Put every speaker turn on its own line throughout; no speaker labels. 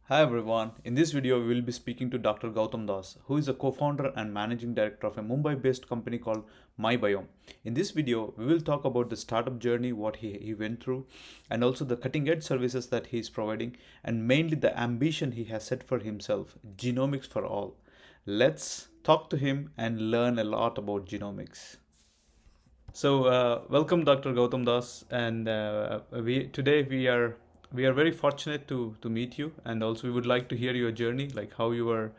Hi everyone. In this video, we will be speaking to Dr. Gautam Das, who is a co-founder and managing director of a Mumbai-based company called Mibiome. In this video, we will talk about the startup journey, what he went through, and also the cutting-edge services that he is providing, and mainly the ambition he has set for himself, genomics for all. Let's talk to him and learn a lot about genomics. Welcome, Dr. Gautam Das, and we today we are very fortunate to meet you, and also we would like to hear your journey, like how you are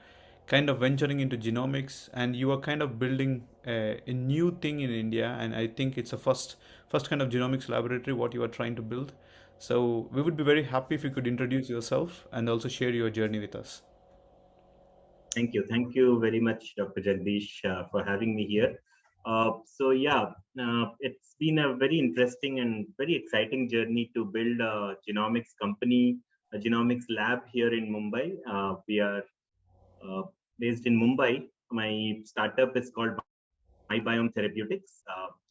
kind of venturing into genomics, and you are kind of building a new thing in India, and I think it's a first kind of genomics laboratory what you are trying to build. So we would be very happy if you could introduce yourself and also share your journey with us.
Thank you. Thank you very much, Dr. Jagdish, for having me here. It's been a very interesting and very exciting journey to build a genomics company, a genomics lab here in Mumbai. We are uh, based in Mumbai. My startup is called Mibiome Therapeutics,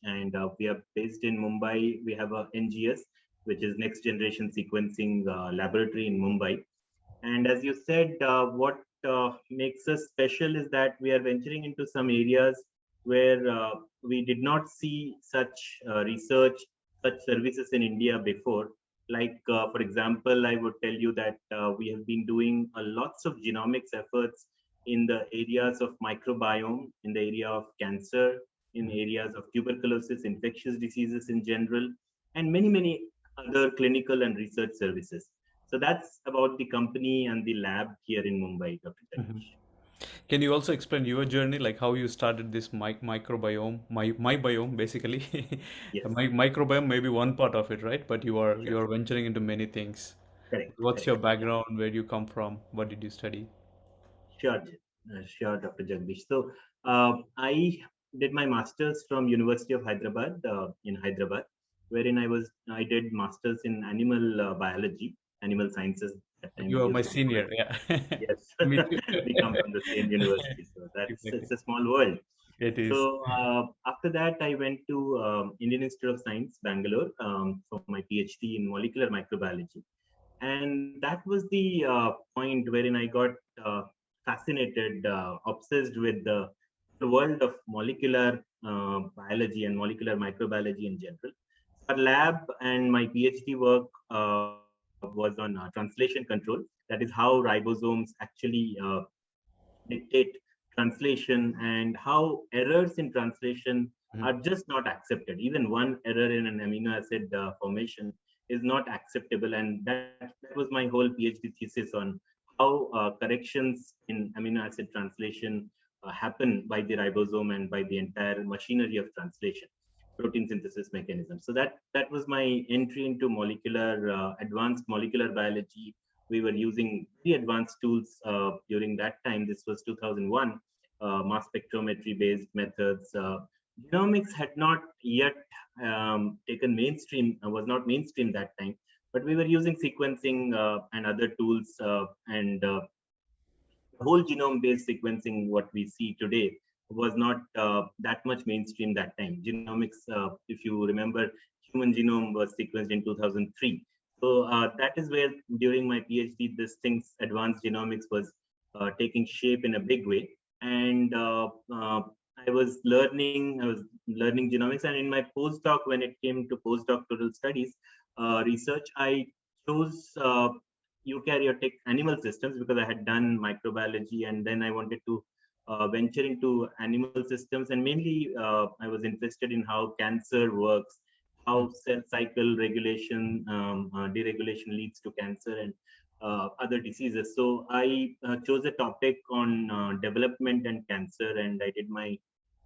and we are based in Mumbai. We have a NGS, which is Next Generation Sequencing Laboratory in Mumbai. And as you said, what makes us special is that we are venturing into some areas where we did not see such research, such services in India before. Like, for example, I would tell you that we have been doing lots of genomics efforts in the areas of microbiome, in the area of cancer, in areas of tuberculosis, infectious diseases in general, and many, many other clinical and research services. So that's about the company and the lab here in Mumbai, Dr.
Mhm.
Jagdish.
Can you also explain your journey, like how you started this microbiome, my biome basically?
Yes,
Microbiome may be one part of it, right? But you
sure.
are venturing into many things.
Correct,
What's your
correct. Yeah,
background? Where do you come from? What did you study?
sure, sure, Dr. Jagdish. So I did my master's from University of Hyderabad in Hyderabad, wherein I did master's in animal biology, animal sciences. At that time we
You are my
used to call it.
senior, yeah.
Yes,
Me too.
we come from the same university, so that's
Exactly.
it's a small world.
It is.
So after that, I went to Indian Institute of Science, Bangalore, for my PhD in molecular microbiology, and that was the point wherein I got fascinated, obsessed with the world of molecular biology and molecular microbiology in general. Our lab and my PhD work was on translation control. That is how ribosomes actually dictate translation, and how errors in translation
Mhm.
are just not accepted. Even one error in an amino acid formation is not acceptable. And that was my whole PhD thesis on how corrections in amino acid translation happen by the ribosome and by the entire machinery of translation, protein synthesis mechanism. So that was my entry into molecular advanced molecular biology. We were using very advanced tools during that time. This was 2001, mass spectrometry based methods. Genomics had not yet taken mainstream, was not mainstream that time, but we were using sequencing and other tools, and the whole genome based sequencing, what we see today, was not that much mainstream that time. Genomics, if you remember, human genome was sequenced in 2003. So that is where during my PhD, this thing's advanced genomics was taking shape in a big way. And I was learning genomics. And in my postdoc, when it came to postdoctoral studies, research, I chose eukaryotic animal systems because I had done microbiology, and then I wanted to venture into animal systems. And mainly, I was interested in how cancer works, how cell cycle regulation, deregulation leads to cancer and other diseases. So I chose a topic on development and cancer, and I did my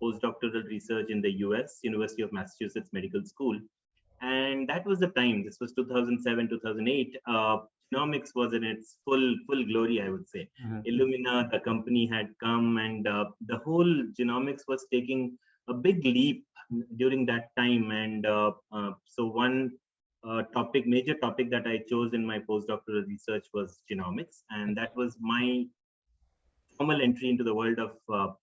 postdoctoral research in the US, University of Massachusetts Medical School. And that was the time. This was 2007, 2008. Genomics was in its full glory, I would say.
Mhm.
Illumina, the company, had come, and the whole genomics was taking a big leap during that time. And so one major topic that I chose in my postdoctoral research was genomics, and that was my formal entry into the world of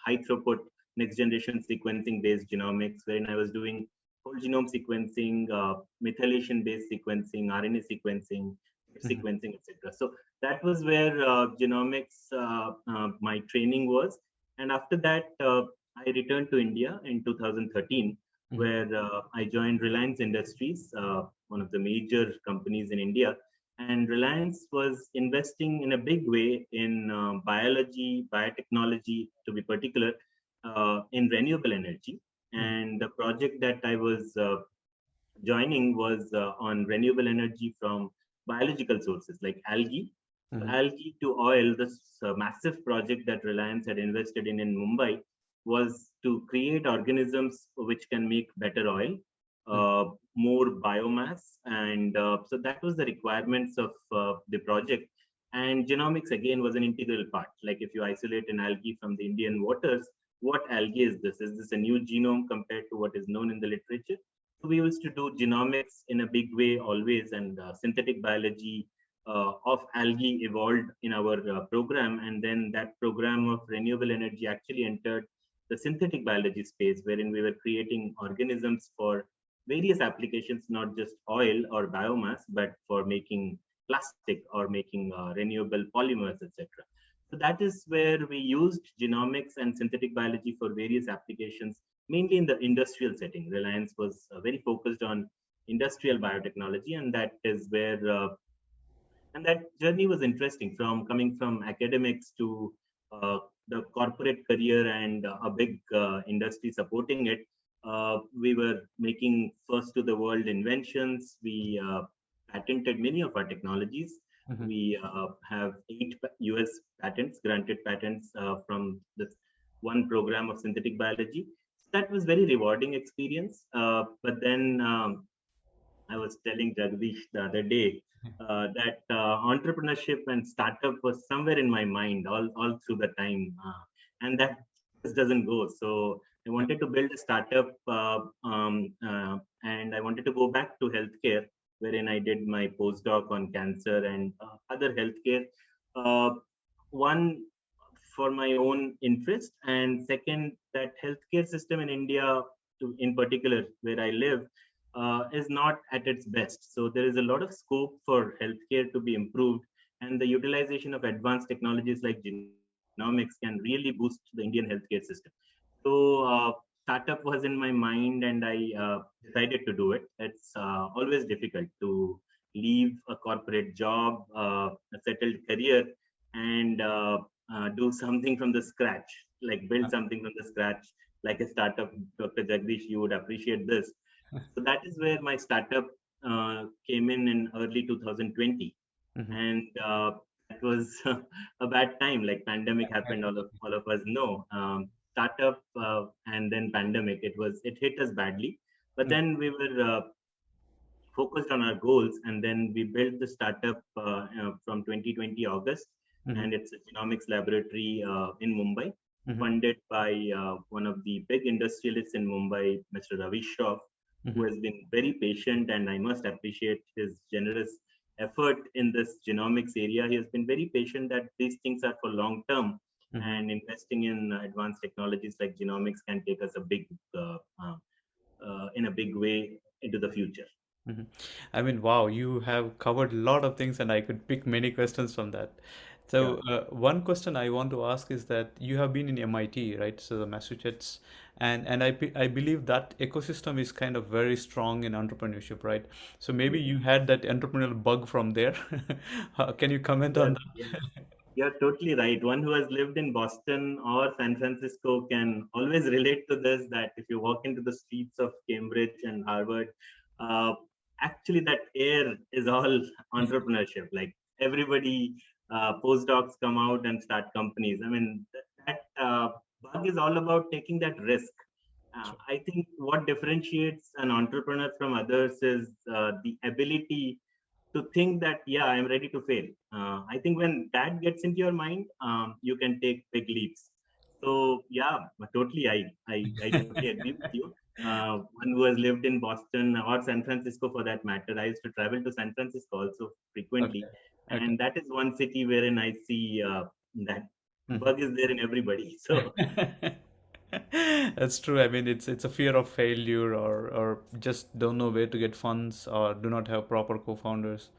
high throughput next generation sequencing based genomics, wherein I was doing whole genome sequencing, methylation based sequencing, RNA sequencing,
Mhm.
sequencing, etc. So that was where genomics, my training was. And after that, I returned to India in 2013,
Mm-hmm.
where I joined Reliance Industries, one of the major companies in India. And Reliance was investing in a big way in biology, biotechnology, to be particular, in renewable energy. And the project that I was joining was on renewable energy from biological sources like algae. So
Mm-hmm.
algae to oil, this massive project that Reliance had invested in Mumbai was to create organisms which can make better oil, more biomass. And so that was the requirements of the project. And genomics again was an integral part. Like if you isolate an algae from the Indian waters, what algae is this? Is this a new genome compared to what is known in the literature? So we used to do genomics in a big way always, and synthetic biology of algae evolved in our program. And then that program of renewable energy actually entered the synthetic biology space, wherein we were creating organisms for various applications, not just oil or biomass, but for making plastic or making renewable polymers, etc. So that is where we used genomics and synthetic biology for various applications, mainly in the industrial setting. Reliance was very focused on industrial biotechnology, and that is where and that journey was interesting, from coming from academics to the corporate career and a big industry supporting it. We were making first to the world inventions. We patented many of our technologies.
Mm-hmm.
We have 8 US patents, granted patents from this one program of synthetic biology. That was very rewarding experience. But then I was telling Jagdish the other day that entrepreneurship and startup was somewhere in my mind all through the time, and that just doesn't go. So I wanted to build a startup, and I wanted to go back to healthcare, wherein I did my postdoc on cancer and other healthcare. Uh, One, for my own interest, and second, that healthcare system in India, in particular where I live, is not at its best. So there is a lot of scope for healthcare to be improved, and the utilization of advanced technologies like genomics can really boost the Indian healthcare system. So startup was in my mind, and I decided to do it. It's always difficult to leave a corporate job, a settled career, and do something from the scratch, like build something from the scratch, like a startup. Dr. Jagdish, you would appreciate this. So that is where my startup came in early 2020,
Mm-hmm.
and that was a bad time. Like pandemic happened, all of us know. Startup and then pandemic, it hit us badly. But then we were focused on our goals, and then we built the startup from 2020 August,
Mm-hmm.
and it's a genomics laboratory in Mumbai,
Mm-hmm.
funded by one of the big industrialists in Mumbai, Mr. Ravi Shroff, who
Mm-hmm.
has been very patient, and I must appreciate his generous effort in this genomics area. He has been very patient that these things are for long term,
Mm-hmm.
and investing in advanced technologies like genomics can take us in a big way into the future.
Mhm. I mean, wow, you have covered a lot of things, and I could pick many questions from that.
Yeah.
So, one question I want to ask is that you have been in MIT, right? So, the Massachusetts, and I believe that ecosystem is kind of very strong in entrepreneurship, right? So, maybe
Yes.
you had that entrepreneurial bug from there. Can you comment
Yes.
on
Yes. You're totally right. One who has lived in Boston or San Francisco can always relate to this, that if you walk into the streets of Cambridge and Harvard, uh, actually that air is all entrepreneurship. Like everybody, postdocs come out and start companies. I mean, that bug is all about taking that risk.
that?
I think what differentiates an entrepreneur from others is the ability to think that, yeah, I'm ready to fail. I think when that gets into your mind, you can take big leaps. So yeah, but totally, I totally agree with you. One who has lived in Boston or San Francisco, for that matter, I used to travel to San Francisco also frequently,
Okay. Okay.
and that is one city wherein I see that
Mhm.
bug is there in everybody. So
That's true. I mean, it's a fear of failure, or just don't know where to get funds, or do not have proper co-founders.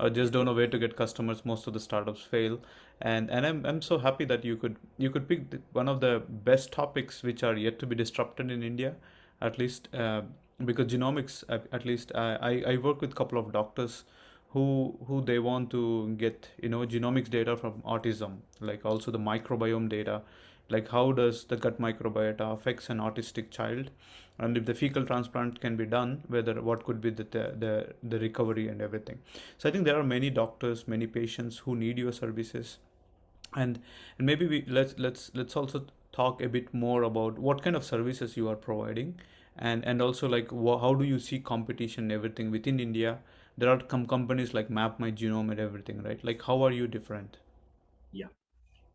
just don't know where to get customers. Most of the startups fail, and I'm so happy that you could pick one of the best topics which are yet to be disrupted in India, at least because genomics. At least I work with a couple of doctors who they want to get genomics data from autism, like also the microbiome data, like how does the gut microbiota affects an autistic child, and if the fecal transplant can be done, whether what could be the recovery and everything. So I think there are many doctors, many patients who need your services, and maybe let's also talk a bit more about what kind of services you are providing, and also like how do you see competition and everything within India. There are companies like Map My Genome and everything, right? Like how are you different?
Yeah.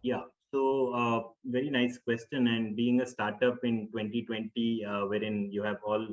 Yeah. So, very nice question. And being a startup in 2020, wherein you have all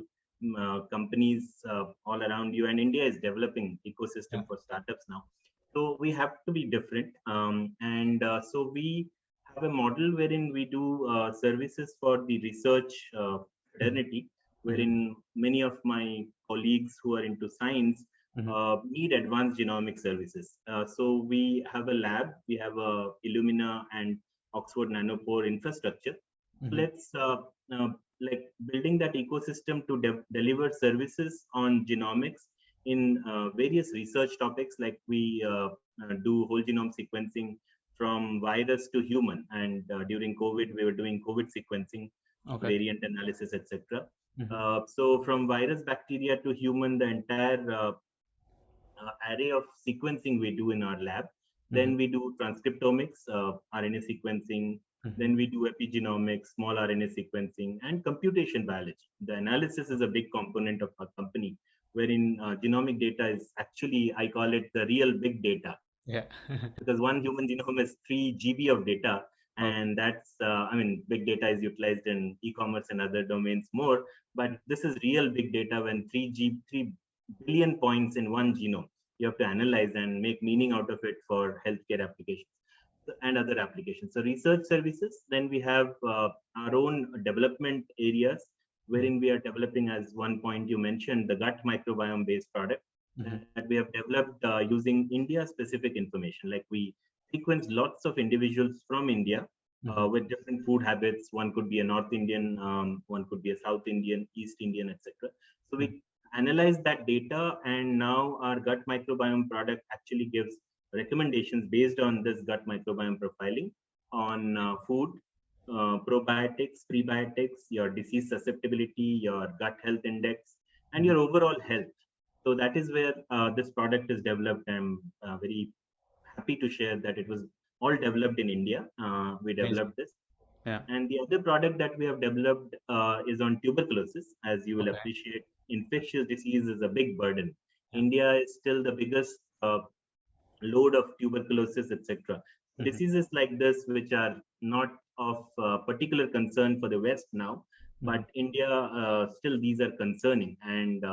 companies all around you, and India is developing
Yeah.
ecosystem for startups now. So we have to be different. And so we have a model wherein we do services for the research
Mm-hmm.
fraternity,
Mm-hmm.
wherein many of my colleagues who are into science
Mm-hmm.
need advanced genomic services. So we have a lab, we have a Illumina and Oxford Nanopore infrastructure. So
Mm-hmm.
let's like building that ecosystem to deliver services on genomics in various research topics, like we do whole genome sequencing from virus to human. And during COVID, we were doing COVID sequencing,
Okay.
variant analysis, etc.
Mm-hmm.
So from virus, bacteria to human, the entire array of sequencing we do in our lab.
Mm-hmm.
Then we do transcriptomics, RNA sequencing.
Mm-hmm.
Then we do epigenomics, small RNA sequencing, and computation biology. The analysis is a big component of our company, wherein genomic data is actually, I call it the real big data,
Yeah.
because one human genome is 3 GB of data.
Okay.
And that's, I mean, big data is utilized in e-commerce and other domains more, but this is real big data when 3 billion points in one genome. You have to analyze and make meaning out of it for healthcare applications and other applications. So research services, then we have our own development areas,
Mm-hmm.
wherein we are developing, as one point you mentioned, the gut microbiome based product
Mm-hmm.
that we have developed using India specific information. Like we sequence lots of individuals from India
Mm-hmm.
with different food habits. One could be a North Indian, one could be a South Indian, East Indian, etc. So
Mm-hmm.
we analyze that data, and now our gut microbiome product actually gives recommendations based on this gut microbiome profiling on food, probiotics, prebiotics, your disease susceptibility, your gut health index, and
Mm-hmm.
your overall health. So that is where this product is developed. I'm very happy to share that it was all developed in India. We
Amazing.
developed this.
Yeah.
And the other product that we have developed is on tuberculosis. As you will
Okay.
appreciate, infectious disease is a big burden.
Yeah.
India is still the biggest load of tuberculosis, etc.
Mm-hmm.
Diseases like this, which are not of particular concern for the West now,
Mm-hmm.
but India, still these are concerning. And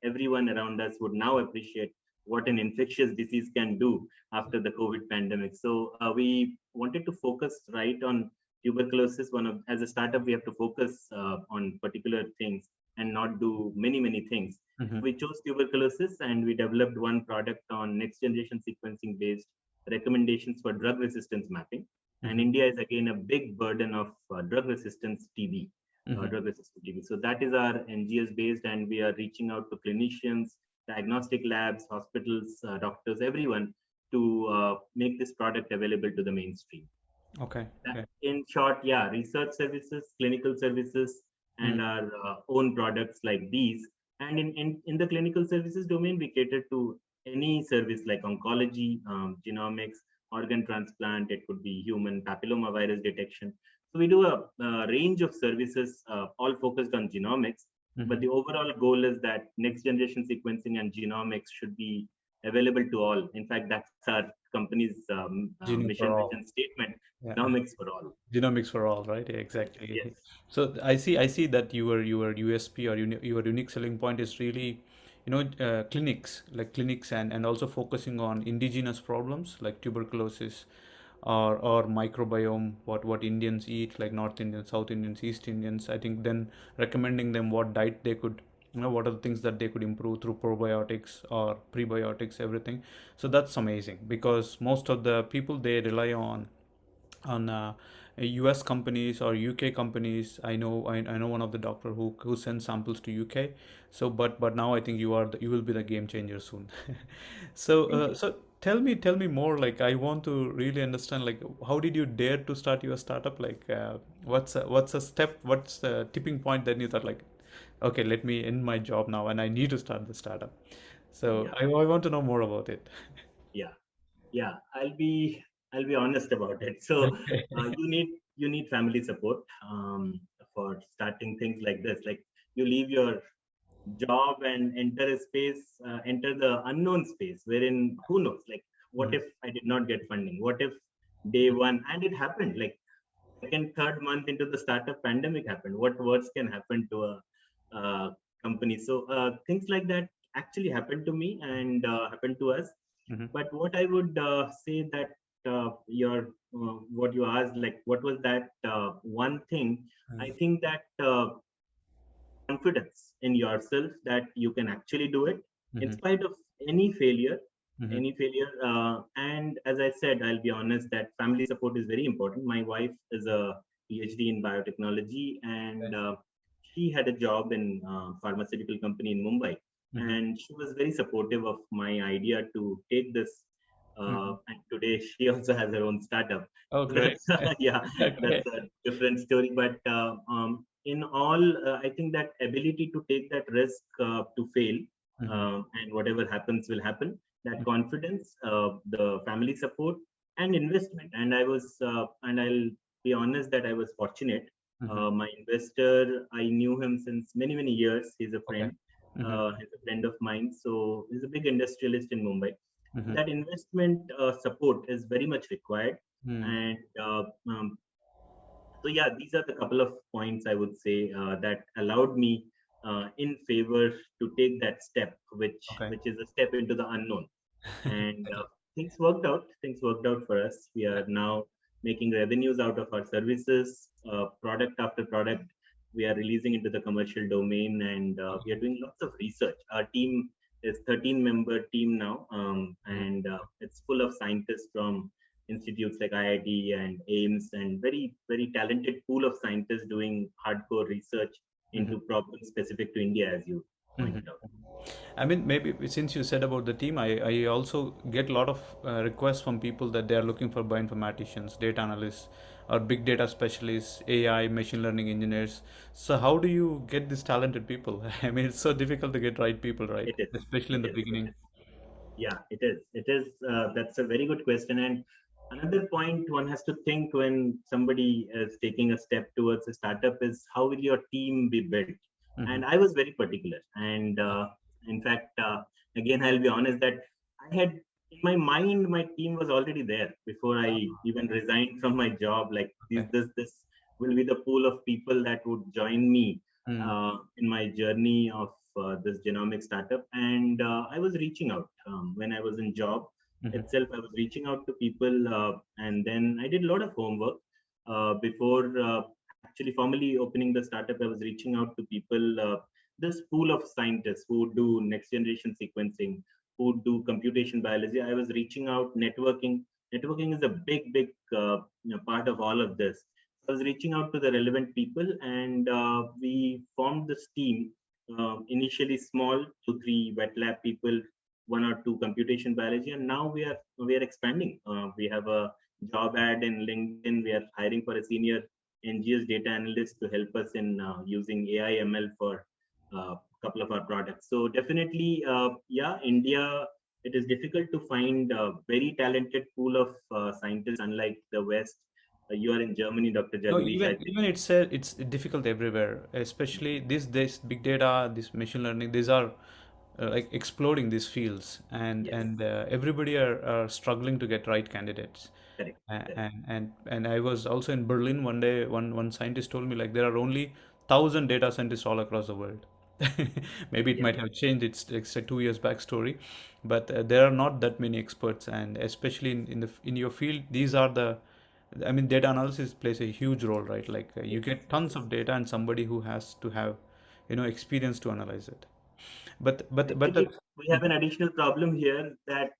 everyone around us would now appreciate what an infectious disease can do after the COVID pandemic. So we wanted to focus right on tuberculosis. As a startup, we have to focus on particular things and not do many things.
Mm-hmm.
We chose tuberculosis, and we developed one product on next generation sequencing based recommendations for drug resistance mapping. And
Mm-hmm.
India is again a big burden of drug resistance TB,
Mm-hmm.
drug resistant TB. So that is our NGS based, and we are reaching out to clinicians, diagnostic labs, hospitals, doctors, everyone to make this product available to the mainstream.
Okay. Okay.
In short, yeah, research services, clinical services,
Mm-hmm.
and our own products like these. And in the clinical services domain, we cater to any service like oncology, genomics, organ transplant. It could be human papillomavirus detection. So we do a range of services, all focused on genomics. But
Mm-hmm.
the overall goal is that next generation sequencing and genomics should be available to all. In fact, that's our company's
Genome
mission,
for all.
vision statement:
Yeah.
genomics for all.
Genomics for all, right? Yeah,
Yes.
exactly. So I see that your USP or your unique selling point is really, clinics and also focusing on indigenous problems like tuberculosis, or microbiome, what Indians eat, like North Indians, South Indians, East Indians. I think then recommending them what diet they could what are the things that they could improve through probiotics or prebiotics, everything. So that's amazing because most of the people, they rely on US companies or UK companies. I know one of the doctor who sends samples to UK. So but now I think you will be the game changer soon. So
Thank you.
tell me more. Like I want to really understand. Like how did you dare to start your startup? Like what's a step? What's the tipping point that you thought like, okay, let me end my job now and I need to start the startup. So
Yeah,
I want to know more about it.
yeah, yeah. I'll be honest about it. So you need family support for starting things like this. Like you leave your job and enter a space, enter the unknown space wherein who knows, like what
Mhm.
if I did not get funding? What if day one, and it happened like second, third month into the startup, pandemic happened. What worse can happen to a company? So things like that actually happened to me and happened to us.
Mhm.
But what I would say that your what you asked, like what was that one thing? I think that confidence in yourself that you can actually do it in
Mhm.
spite of any failure
Mhm.
and as I said, I'll be honest that family support is very important. My wife is a PhD in biotechnology and
Okay.
she had a job in pharmaceutical company in Mumbai,
Mhm.
and she was very supportive of my idea to take this
Mhm.
and today she also has her own startup.
Oh,
So
great.
that's yeah,
Okay.
that's a different story. But in all, I think that ability to take that risk to fail
Mhm.
and whatever happens will happen. That
Mhm.
confidence, the family support, and investment. And I'll be honest that I was fortunate.
Mhm.
My investor, I knew him since many many years. He's a
Okay.
friend.
Mhm.
He's a friend of mine. So he's a big industrialist in Mumbai.
Mhm.
That investment support is very much required,
Mhm.
and so yeah, these are the couple of points I would say that allowed me in favor to take that step,
Okay.
which is a step into the unknown. And things worked out. Things worked out for us. We are now making revenues out of our services, product after product. We are releasing into the commercial domain, and we are doing lots of research. Our team is 13-member team now,
Mhm.
and it's full of scientists from institutes like IIT and AIMS, and very very talented pool of scientists doing hardcore research
Mhm.
into problems specific to India, as you
Mhm.
pointed out.
I mean, maybe since you said about the team, I also get a lot of requests from people that they are looking for bioinformaticians, data analysts, or big data specialists, AI, machine learning engineers. So how do you get these talented people? I mean, it's so difficult to get right people, right?
It is.
Especially in
It
the
is. It
beginning.
is. Yeah, it is. It is. That's a very good question. And another point one has to think when somebody is taking a step towards a startup is how will your team be built?
Mm-hmm.
And I was very particular. And in fact, again, I'll be honest that I had in my mind my team was already there before I even resigned from my job. Like
Okay.
this will be the pool of people that would join me
Mm.
in my journey of this genomic startup. And I was reaching out when I was in job
Mm-hmm.
itself. I was reaching out to people, and then I did a lot of homework before actually formally opening the startup. I was reaching out to people, this pool of scientists who do next generation sequencing, who do computation biology. I was reaching out, networking. Networking is a big part of all of this. I was reaching out to the relevant people, and we formed this team. Initially small, 2 3 wet lab people, one or two computation biology, and now we are expanding. We have a job ad in LinkedIn. We are hiring for a senior NGS data analyst to help us in using AI ML for a couple of our products. So definitely, yeah, India. It is difficult to find a very talented pool of scientists, unlike the West. You are in Germany, Dr.
No,
Jagadish, I think.
even it's difficult everywhere, especially this big data, this machine learning. These are like exploding these fields,
Yes,
and everybody are struggling to get right candidates.
correct, correct.
And I was also in Berlin one day. One scientist told me like there are only 1,000 data scientists all across the world. Maybe it
Yeah,
might have changed. It's a 2 years back story, but there are not that many experts, and especially in your field, these are the. I mean, data analysis plays a huge role, right? Like you
yes,
get
yes,
tons of data, and somebody who has to have, experience to analyze it. But
Actually,
that.
we have an additional problem here that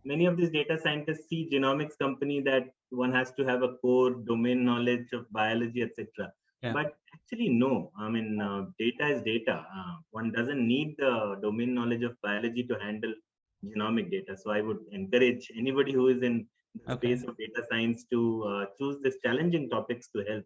many of these data scientists see genomics company that one has to have a core domain knowledge of biology, etc.
Yeah.
But actually, no. I mean, data is data. One doesn't need the domain knowledge of biology to handle genomic data. So I would encourage anybody who is in the
Okay.
space of data science to choose these challenging topics to help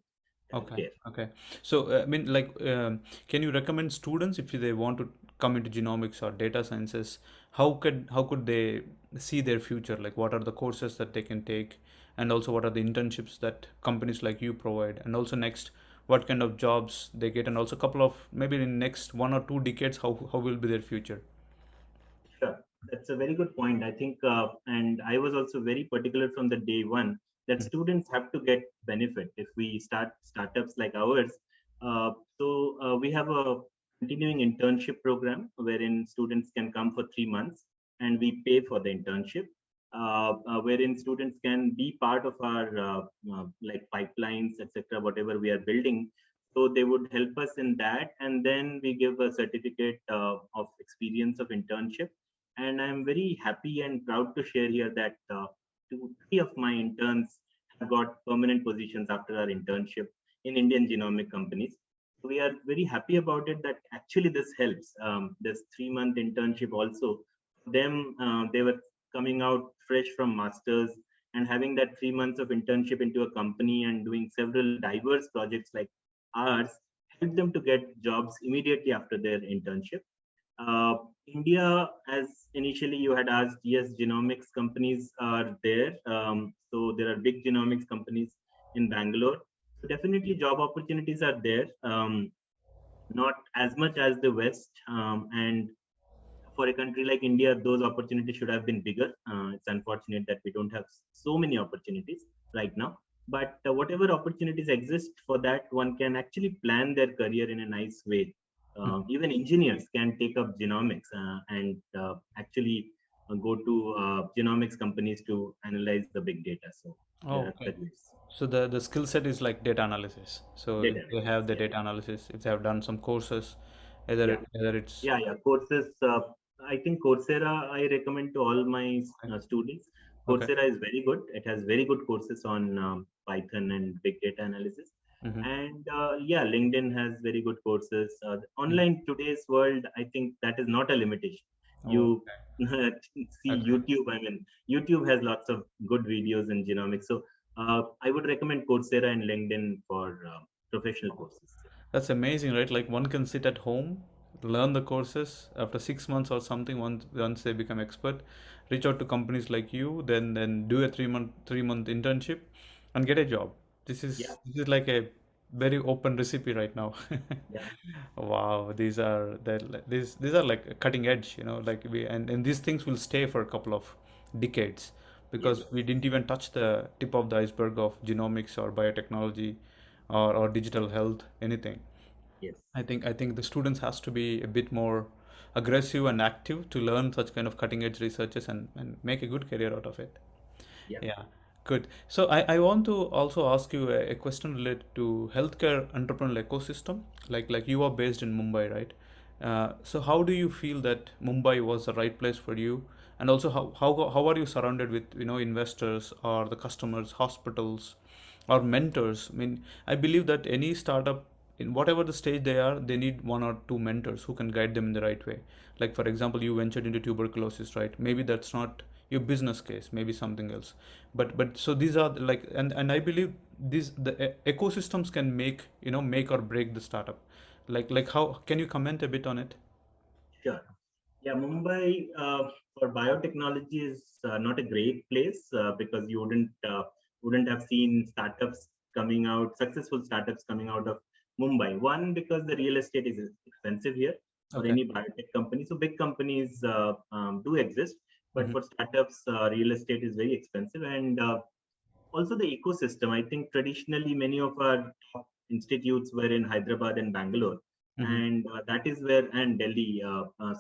Okay.
healthcare.
Okay. So, I mean, like, can you recommend students if they want to come into genomics or data sciences, how could they see their future? Like, what are the courses that they can take, and also what are the internships that companies like you provide, and also next, what kind of jobs they get, and also a couple of maybe in next 1 or 2 decades, how will be their future?
Sure. That's a very good point. I think, and I was also very particular from the day one that
Mm.
students have to get benefit if we start startups like ours. We have a continuing internship program wherein students can come for 3 months and we pay for the internship, wherein students can be part of our like pipelines, etc., whatever we are building. So they would help us in that, and then we give a certificate of experience of internship. And I'm very happy and proud to share here that three of my interns have got permanent positions after our internship in Indian genomic companies. So we are very happy about it that actually this helps. This 3 month internship also, for them, they were coming out fresh from masters and having that 3 months of internship into a company and doing several diverse projects like ours helped them to get jobs immediately after their internship. uh, India, as initially you had asked, yes, genomics companies are there. So there are big genomics companies in Bangalore. So definitely job opportunities are there. Not as much as the West. And for a country like India, those opportunities should have been bigger. It's unfortunate that we don't have so many opportunities right now. But whatever opportunities exist for that, one can actually plan their career in a nice way. Even engineers can take up genomics and actually go to genomics companies to analyze the big data. So there
Oh,
are
okay.
careers.
So the skill set is like data analysis. So if
Data
they
analysis,
have the
yeah.
data analysis, if they have done some courses, either
Yeah.
it's
Yeah. Courses. I think Coursera, I recommend to all my
okay.
students.
Okay.
Coursera is very good. It has very good courses on Python and big data analysis.
Mm-hmm.
And yeah, LinkedIn has very good courses. Online today's world, I think that is not a limitation.
Oh,
You see
okay.
YouTube. I mean, YouTube has lots of good videos in genomics. So I would recommend Coursera and LinkedIn for professional courses.
That's amazing, right? Like one can sit at home, learn the courses after 6 months or something. Once they become expert, reach out to companies like you, then do a 3-month internship, and get a job.
Yeah.
This is like a very open recipe right now.
Yeah.
Wow, these are like cutting edge, like and these things will stay for a couple of decades
Yes.
because we didn't even touch the tip of the iceberg of genomics or biotechnology or digital health, anything.
Yes.
I think the students has to be a bit more aggressive and active to learn such kind of cutting edge researches and make a good career out of it.
Yeah.
Yeah, good. So I want to also ask you a question related to healthcare entrepreneurial ecosystem. Like you are based in Mumbai, right? So how do you feel that Mumbai was the right place for you? And also how are you surrounded with investors or the customers, hospitals, or mentors? I mean, I believe that any startup in whatever the stage they are, they need 1 or 2 mentors who can guide them in the right way. Like for example, you ventured into tuberculosis, right? Maybe that's not your business case, maybe something else. But so these are like and I believe these ecosystems can make or break the startup. Like how can you comment a bit on it?
Sure. Yeah, Mumbai for biotechnology is not a great place because you wouldn't have seen startups coming out, successful startups coming out of Mumbai. One, because the real estate is expensive here for
Okay.
any biotech company. So big companies do exist, but
Mm-hmm.
for startups, real estate is very expensive, and also the ecosystem. I think traditionally many of our top institutes were in Hyderabad and Bangalore,
Mm-hmm.
and that is where and Delhi.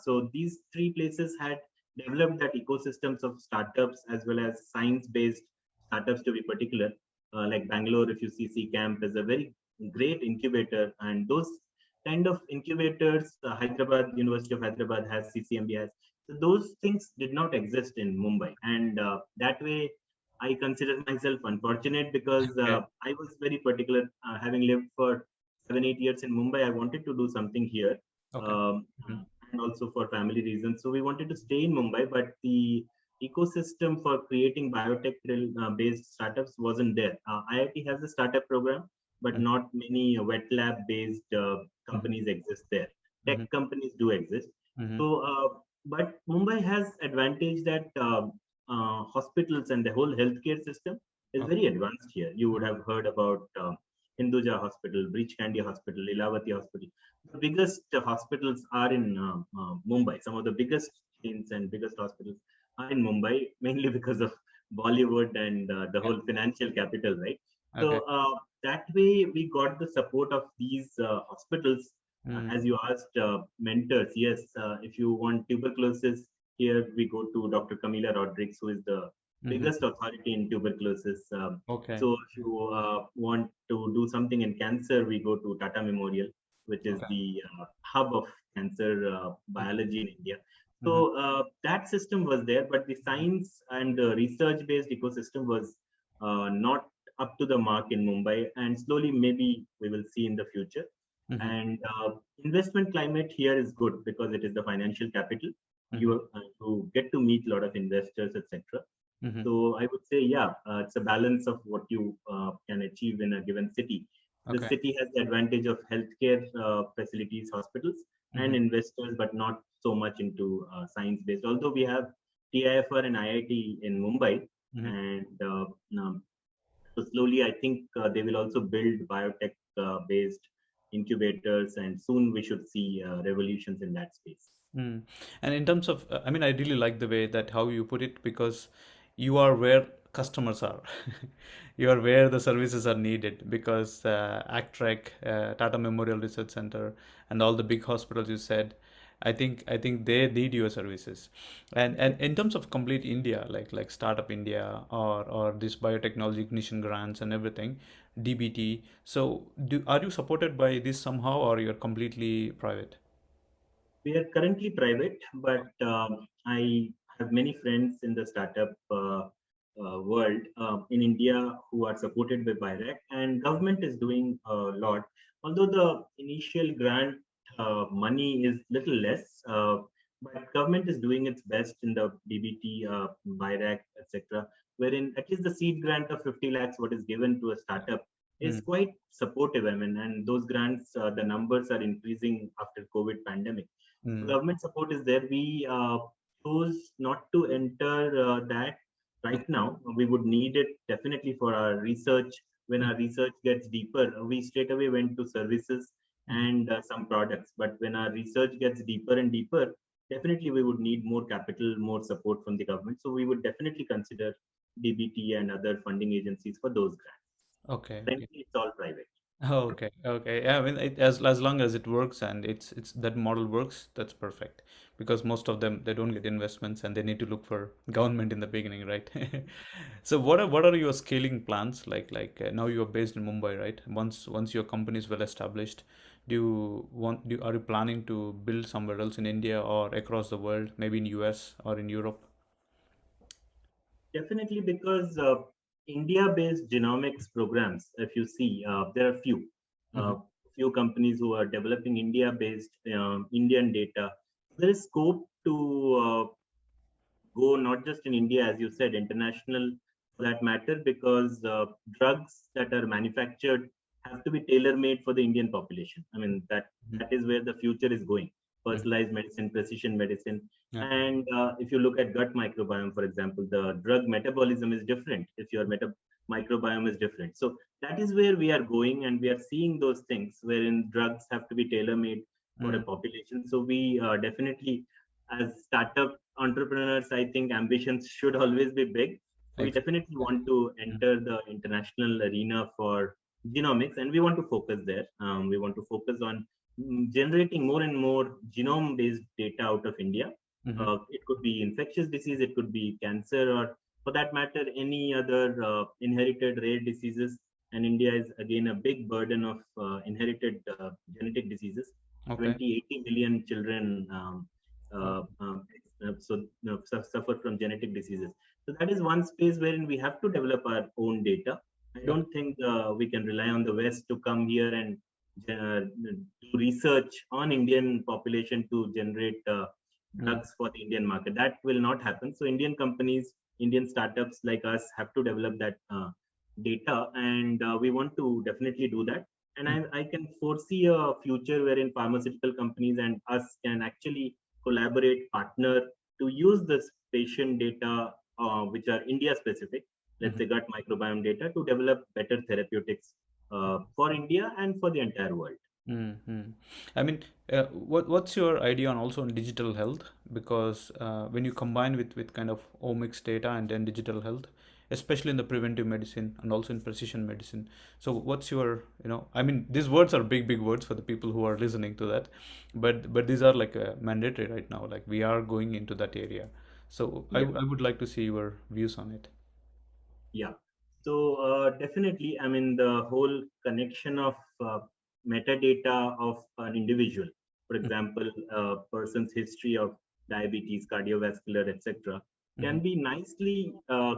So these three places had developed that ecosystems of startups as well as science-based startups to be particular. Like Bangalore, if you see C Camp is a very great incubator, and those kind of incubators. Hyderabad, University of Hyderabad has, CCMB has. So those things did not exist in Mumbai, and that way, I consider myself unfortunate because
Okay.
I was very particular. Having lived for 7, 8 years in Mumbai, I wanted to do something here,
Okay.
um,
Mhm.
and also for family reasons. So we wanted to stay in Mumbai, but the ecosystem for creating biotech based startups wasn't there. IIT has a startup program, but
Mhm.
not many wet lab based
Mhm.
companies exist there.
Mhm.
Tech companies do exist.
Mhm.
So, but Mumbai has advantage that hospitals and the whole healthcare system is
Okay.
very advanced here. You would
Mhm.
have heard about Hinduja Hospital, Breach Candy Hospital, Lilavati Hospital. The biggest hospitals are in Mumbai. Some of the biggest chains and biggest hospitals are in Mumbai, mainly because of Bollywood and the
Yeah.
whole financial capital, right?
Okay.
So that way, we got the support of these hospitals.
Mm.
As you asked, mentors, yes, if you want tuberculosis, here we go to Dr. Camila Rodriguez, who is the
Mhm.
biggest authority in tuberculosis.
Okay.
So if you want to do something in cancer, we go to Tata Memorial, which is
Okay.
the hub of cancer
Mhm.
biology in India.
Mhm.
So that system was there, but the
Mhm.
science and research-based ecosystem was not up to the mark in Mumbai, and slowly maybe we will see in the future.
Mhm.
And investment climate here is good because it is the financial capital.
Mhm.
You get to meet a lot of investors, etc.
Mhm.
So I would say, yeah, it's a balance of what you can achieve in a given city. The
Okay.
city has the advantage of healthcare facilities, hospitals, and
Mhm.
investors, but not so much into science-based. Although we have TIFR and IIT in Mumbai,
Mhm.
and um, so slowly, I think they will also build biotech-based incubators, and soon we should see revolutions in that space.
Mm. And in terms of, I mean, I really like the way that how you put it because you are where customers are. You are where the services are needed because ACTREC, Tata Memorial Research Center, and all the big hospitals you said, I think they need your services. And in terms of complete India, like Startup India or this biotechnology ignition grants and everything, DBT. So are you supported by this somehow or you're completely private?
We are currently private, but I have many friends in the startup world in India who are supported by BIRAC, and government is doing a lot. Although the initial grant money is little less, but government is doing its best in the DBT, BIRAC, etc. Wherein at least the seed grant of 50 lakhs, what is given to a startup, is
Mm.
quite supportive. I mean, and those grants, the numbers are increasing after COVID pandemic. So
Mm.
government support is there. We chose not to enter that right now. We would need it definitely for our research. When
Mhm.
our research gets deeper, we straight away went to services
Mhm.
and some products. But when our research gets deeper and deeper, definitely we would need more capital, more support from the government. So we would definitely consider DBT and other funding agencies for those grants.
Okay.
Currently, it's all private.
Oh, okay. Okay. Yeah, I mean, as long as it works and it's that model works, that's perfect. Because most of them they don't get investments and they need to look for government in the beginning, right? So what are your scaling plans? Like now you are based in Mumbai, right? Once your company is well established, are you planning to build somewhere else in India or across the world, maybe in US or in Europe?
Definitely, because India-based genomics programs, if you see, there are
Mm-hmm.
uh, few companies who are developing India-based Indian data. There is scope to go not just in India, as you said, international for that matter, because drugs that are manufactured have to be tailor-made for the Indian population. I mean, that is where the future is going.
Mm-hmm.
Personalized medicine, precision medicine.
Yeah.
And if you look at gut microbiome, for example, the drug metabolism is different if your microbiome is different. So that is where we are going, and we are seeing those things wherein drugs have to be tailor-made for a
Mm.
population. So we definitely, as startup entrepreneurs, I think ambitions should always be big. So we
Exactly.
definitely want to enter the international arena for genomics, and we want to focus there. We want to focus on generating more and more genome-based data out of India.
Mm-hmm.
It could be infectious disease, it could be cancer, or for that matter, any other inherited rare diseases. and India is again a big burden of inherited genetic diseases.
Okay.
20, 80 million children
Oh.
suffer from genetic diseases. So that is one space wherein we have to develop our own data. I
Yeah.
don't think we can rely on the West to come here and do research on Indian population to generate
Mm.
drugs for the Indian market. That will not happen. So Indian companies, Indian startups like us have to develop that data, and we want to definitely do that. And
Mm.
I can foresee a future wherein pharmaceutical companies and us can actually collaborate, partner to use this patient data, which are India specific, let's
Mhm.
say gut microbiome data, to develop better therapeutics for India and for the entire world.
Mm-hmm. I mean, what's your idea on also on digital health? Because when you combine with kind of omics data and then digital health, especially in the preventive medicine and also in precision medicine. So what's your, I mean, these words are big, big words for the people who are listening to that, but these are like mandatory right now. Like we are going into that area. So
Yeah.
I would like to see your views on it.
Yeah. So definitely, I mean, the whole connection of metadata of an individual, for example, a person's history of diabetes, cardiovascular, etc.,
Mm-hmm.
can be nicely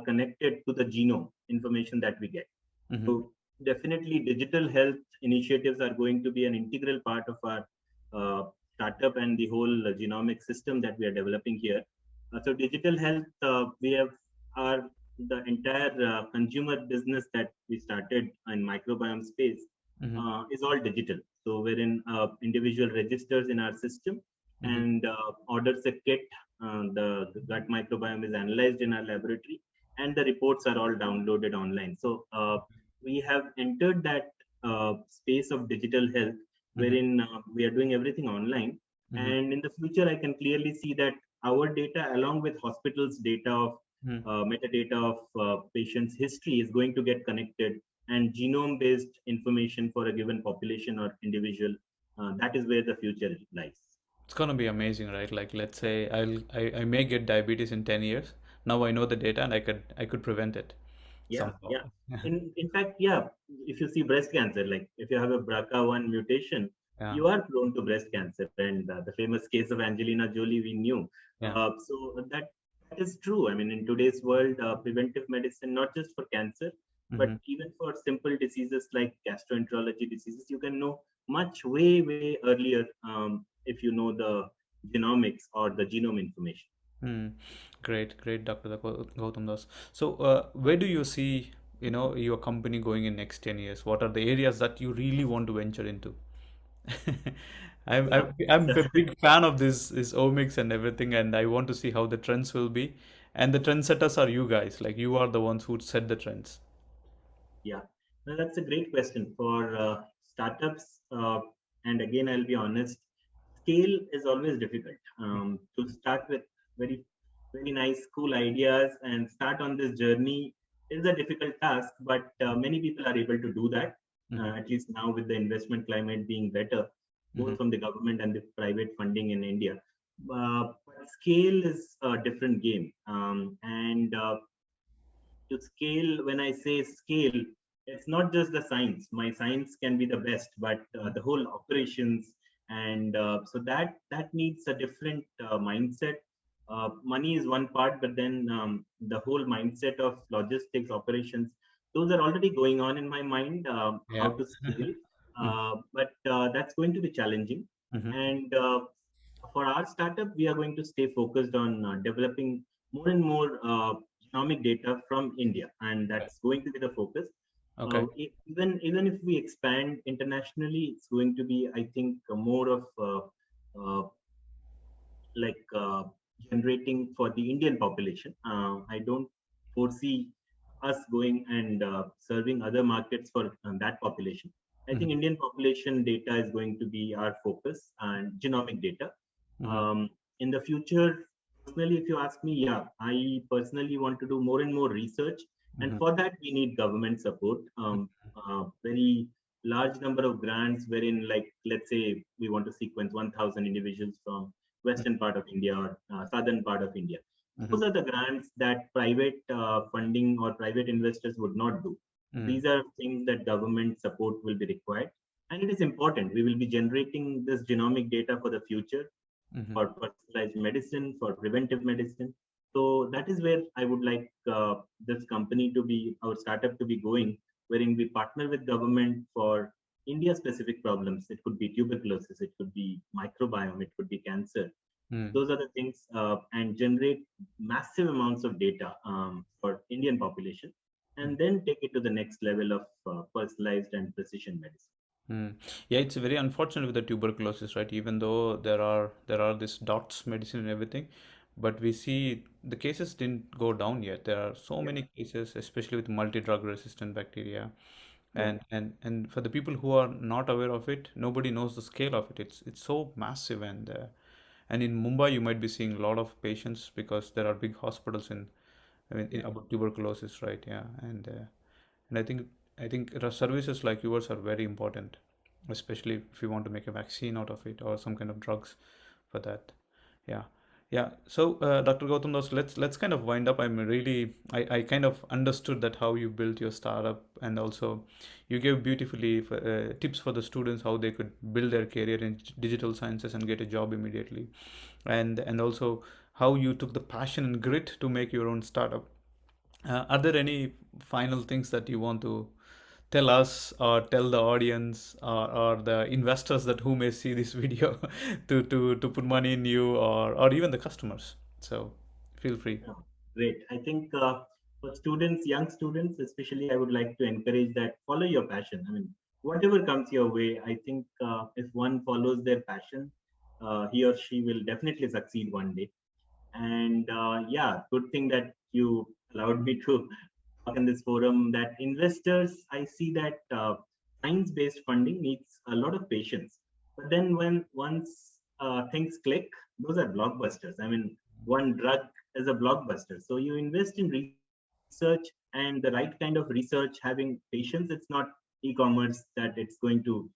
connected to the genome information that we get.
Mm-hmm.
So definitely, digital health initiatives are going to be an integral part of our startup and the whole genomic system that we are developing here. So digital health, we have our the entire consumer business that we started in microbiome space
Mm-hmm.
is all digital. So wherein individual registers in our system
Mm-hmm.
and orders a kit, the gut microbiome is analyzed in our laboratory, and the reports are all downloaded online. So we have entered that space of digital health,
Mm-hmm.
wherein we are doing everything online.
Mm-hmm.
And in the future, I can clearly see that our data, along with hospitals' data of
Mm-hmm.
metadata of patient's history, is going to get connected, and genome based information for a given population or individual, that is where the future lies.
It's gonna be amazing, right? Like let's say I may get diabetes in 10 years. Now I know the data and I could prevent it
Yeah,
somehow.
yeah. In fact, yeah, if you see breast cancer, like if you have a BRCA1 mutation,
Yeah.
you are prone to breast cancer. And the famous case of Angelina Jolie, we knew.
Yeah.
So that is true. I mean, in today's world, preventive medicine, not just for cancer, but
Mm-hmm.
even for simple diseases like gastroenterology diseases, you can know much way earlier if you know the genomics or the genome information.
Hmm. Great, great, Dr. Gautam Das. So, where do you see, your company going in next 10 years? What are the areas that you really want to venture into? I'm,
Yeah.
I'm, I'm a big fan of this omics and everything, and I want to see how the trends will be. And the trendsetters are you guys. Like you are the ones who set the trends.
Yeah, well, that's a great question for startups. And again, I'll be honest, scale is always difficult. To start with very, very nice, cool ideas and start on this journey is a difficult task, but many people are able to do that,
Mm-hmm.
at least now with the investment climate being better,
Mm-hmm.
both from the government and the private funding in India. But scale is a different game. And to scale, when I say scale, it's not just the science. My science can be the best, but the whole operations, and so that needs a different mindset. Money is one part, but then the whole mindset of logistics operations, those are already going on in my mind, how
Yeah.
to scale, but that's going to be challenging.
Mm-hmm.
And for our startup, we are going to stay focused on developing more and more genomic data from India, and that's going to be the focus.
Okay.
Even if we expand internationally, it's going to be, I think, more of uh, like generating for the Indian population. I don't foresee us going and serving other markets for that population. I think
Mm-hmm.
Indian population data is going to be our focus and genomic data.
Mm-hmm.
In the future, personally, if you ask me, yeah, I personally want to do more and more research, and
Mm-hmm.
for that we need government support. Very large number of grants, wherein, like, let's say we want to sequence 1,000 individuals from western part of India or southern part of India.
Mm-hmm.
Those are the grants that private funding or private investors would not do.
Mm.
These are things that government support will be required. And it is important. We will be generating this genomic data for the future,
Mm-hmm.
for personalized medicine, for preventive medicine. So that is where I would like this company to be, our startup to be going, wherein we partner with government for India-specific problems. It could be tuberculosis, it could be microbiome, it could be cancer.
Mm.
Those are the things, and generate massive amounts of data for Indian population, and then take it to the next level of personalized and precision medicine.
Mm. Yeah, it's very unfortunate with the tuberculosis, right? Even though there are this dots medicine and everything, but we see the cases didn't go down yet. There are so
Yeah,
many cases, especially with multi-drug resistant bacteria,
yeah,
and for the people who are not aware of it, nobody knows the scale of it. It's so massive, and in Mumbai you might be seeing a lot of patients because there are big hospitals in, I mean,
yeah.
about tuberculosis, right? Yeah, and I think services like yours are very important, especially if you want to make a vaccine out of it or some kind of drugs for that. Yeah, yeah. So, Dr. Gautam Das, let's kind of wind up. I kind of understood that how you built your startup, and also you gave beautifully tips for the students how they could build their career in digital sciences and get a job immediately, and also how you took the passion and grit to make your own startup. Are there any final things that you want to tell us or tell the audience or the investors that who may see this video to put money in you or even the customers? So feel free.
Yeah, great. I think for students, young students especially, I would like to encourage that follow your passion. I mean, whatever comes your way, I think if one follows their passion, he or she will definitely succeed one day. And yeah, good thing that you allowed me to talk in this forum. That investors, I see that science-based funding needs a lot of patience. But then when once things click, those are blockbusters. I mean, one drug is a blockbuster. So you invest in research and the right kind of research, having patience. It's not e-commerce that it's going to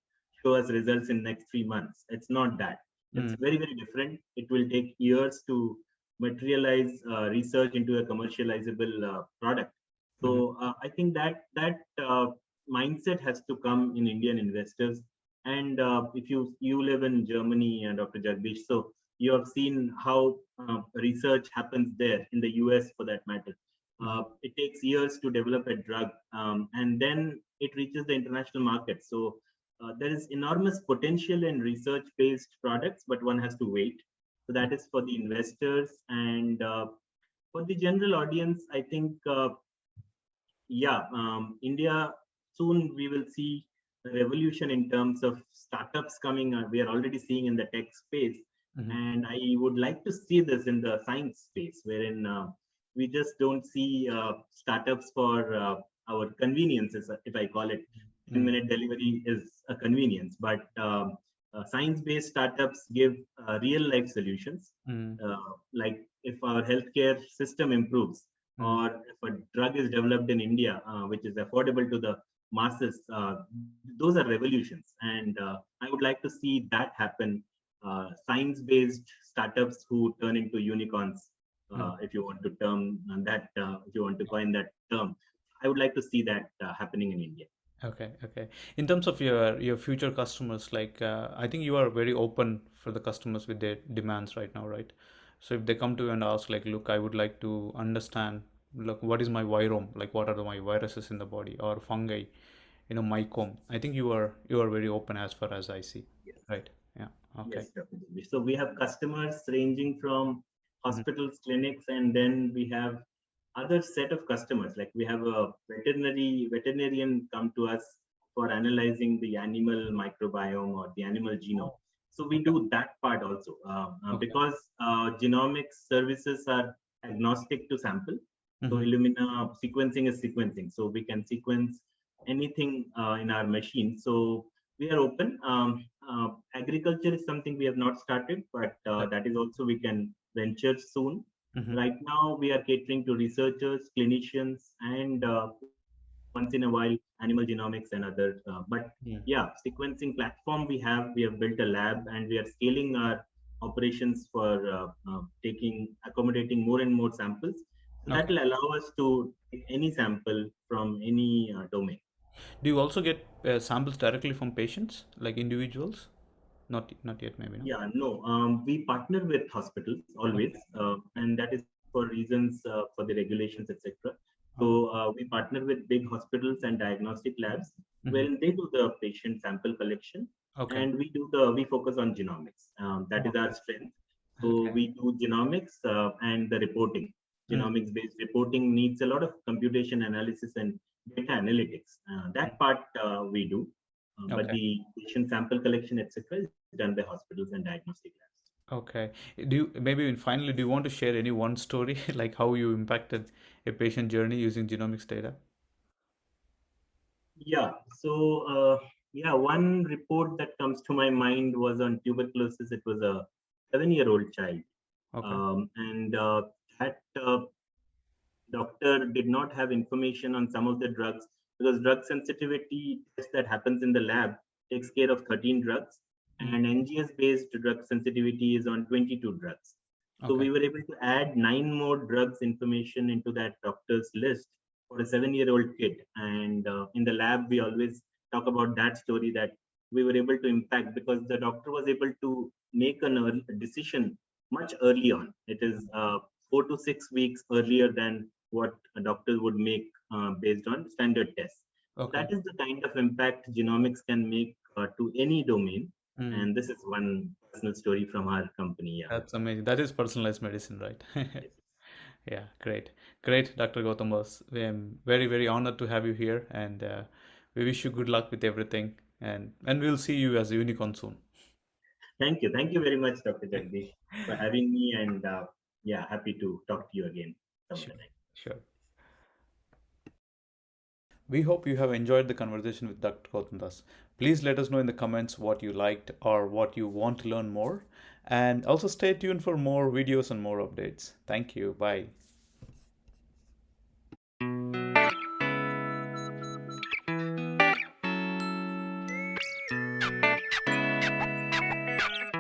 show us results in next 3 months. It's not that. It's
Mm,
very, very different. It will take years to materialize research into a commercializable product.
mhm,
So I think that mindset has to come in Indian investors. And if you live in Germany, and Dr. Jagdish, so you have seen how research happens there in the US, for that matter.
mhm,
It takes years to develop a drug, and then it reaches the international market. So there is enormous potential in research-based products, but one has to wait. So that is for the investors, and for the general audience. I think yeah, India, soon we will see a revolution in terms of startups coming. We are already seeing in the tech space,
mhm,
and I would like to see this in the science space, wherein we just don't see startups for our conveniences, if I call it. 10
mm,
minute delivery is a convenience, but science-based startups give real life solutions.
mm,
Like if our healthcare system improves,
mm,
or if a drug is developed in India, which is affordable to the masses, those are revolutions. And I would like to see that happen. Science-based startups who turn into unicorns,
mm.
if you want to term that, if you want to coin that term. I would like to see that happening in India.
Okay, okay. In terms of your future customers, like I think you are very open for the customers with their demands right now, right? So if they come to you and ask, like, look, I would like to understand, look, what is my virome? Like, what are my viruses in the body or fungi, mycome? I think you are very open as far as I see,
Yes.
right? Yeah. Okay.
Yes, definitely. So we have customers ranging from
Mhm.
hospitals, clinics, and then we have other set of customers. Like we have a veterinarian come to us for analyzing the animal microbiome or the animal genome.
Oh,
So we
okay.
do that part also,
Okay.
because genomics services are agnostic to sample. So
Mm-hmm.
Illumina sequencing is sequencing. So we can sequence anything in our machine. So we are open. Agriculture is something we have not started, but that is also we can venture soon.
Mm-hmm.
Right now, we are catering to researchers, clinicians, and once in a while, animal genomics and other. But yeah, sequencing platform we have built a lab, and we are scaling our operations for accommodating more and more samples. That
Okay.
will allow us to take any sample from any domain.
Do you also get samples directly from patients, like individuals? Not yet, maybe, no?
Yeah, no, we partner with hospitals
Okay.
always, and that is for reasons for the regulations, etc. So
Okay.
we partner with big hospitals and diagnostic labs
Hmm.
wherein they do the patient sample collection,
Okay.
and we focus on genomics. That is our
Okay.
strength. So
Okay.
we do genomics and the reporting.
Mm.
Genomics-based reporting needs a lot of computation analysis and data analytics. That part we do, but
Okay.
the patient sample collection, etc., is done by hospitals and diagnostic labs.
Okay. Do you maybe finally do you want to share any one story like how you impacted a patient journey using genomics data?
Yeah. So, yeah, one report that comes to my mind was on tuberculosis. It was a 7-year-old child,
Okay.
and that doctor did not have information on some of the drugs because drug sensitivity test that happens in the lab takes care of 13 drugs,
Mm.
and NGS based drug sensitivity is on 22 drugs. So
Okay.
we were able to add 9 more drugs information into that doctor's list for a 7-year-old kid. And in the lab, we always talk about that story that we were able to impact because the doctor was able to make a decision much early on. It is 4 to 6 weeks earlier than what a doctor would make based on standard tests. So
Okay.
that is the kind of impact genomics can make to any domain.
Mm.
And this is one personal story from our company. Yeah.
That's amazing. That is personalized medicine, right?
Yes.
Yeah, great. Great, Dr. Gautam Boss. I'm very, very honored to have you here, and we wish you good luck with everything. And we'll see you as a unicorn soon.
Thank you. Thank you very much, Dr. Jagdish, for having me. And yeah, happy to talk to you again some other
Sure.
time.
Sure. We hope you have enjoyed the conversation with Dr. Gautam Das. Please let us know in the comments what you liked or what you want to learn more. And also stay tuned for more videos and more updates. Thank you. Bye.